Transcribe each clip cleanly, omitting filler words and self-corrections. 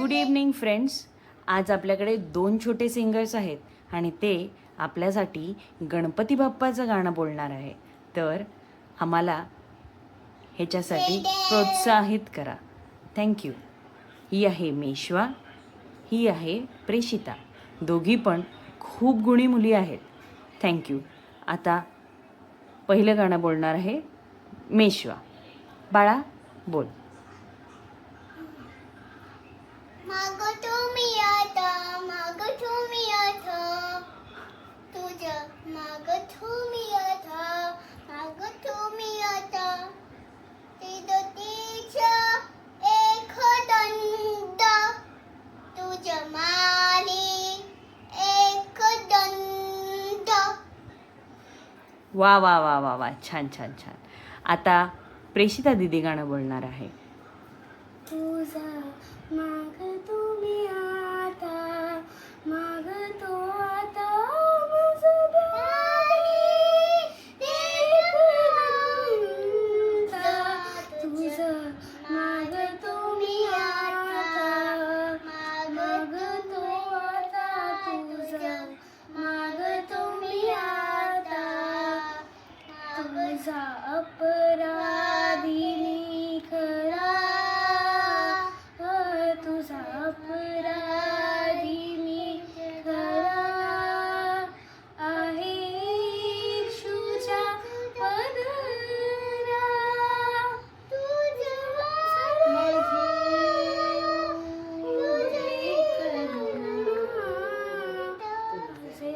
Good evening friends. आज आपल्याकडे 2 छोटे सिंगर्स आहेत आणि ते आपल्यासाठी गणपती बाप्पाचं गाणं बोलणार आहे. तर आम्हाला ह्याच्यासाठी प्रोत्साहित करा. थँक्यू. ही आहे मेश्वा, ही आहे प्रेषिता. दोघी पण खूप गुणी मुली आहेत. थँक्यू. आता पहिलं गाणं बोलणार आहे मेश्वा. बाळा बोल. मागं तुम्ही आता, मागं तुम्ही आता, तुझं मागं तुम्ही आता, मागं तुम्ही आता, तिचं एक दंड, तुझं माली एक दंड. वा वा वा वा वा, छान छान छान. आता प्रेषिता दीदी गाणं बोलणार आहे. तुझा माग तुम्ही आता, माग तो आता माझं प्यारी एक दंड. तुझं माग तुम्ही आता, माग तो आता, तुझं माग तुम्ही आता, तुझा अपराधी मी खरा, तुझा अपराधी मी खरा आहे. येशूच्या पदरा तुझे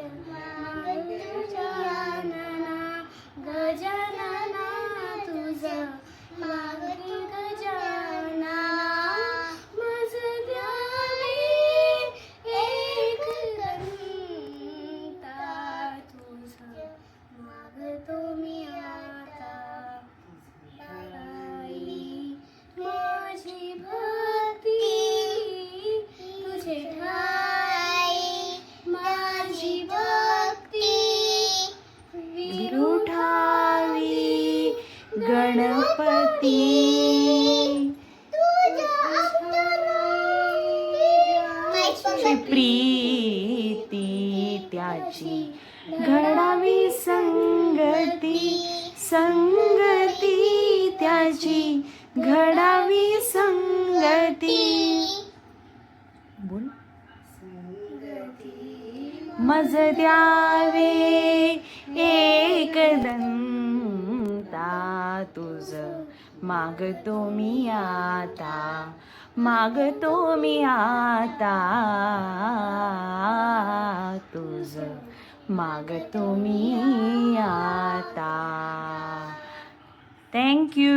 गजानना, तुझं माग गजानना, माझं द्यावे एक घंटा, तुझं माग तुम्ही आता. आई माझी भक्ती तुझे ठाई, माझी भक्ती विरुठावी गणपती, प्रीती त्याची घडावी संगती, संगती त्याची घडावी संगती. बोल. मज द्यावे एक दंता, तुझं मागतो मी आता, मागतो मी आता, तुझं मागतो मी आता. थँक्यू.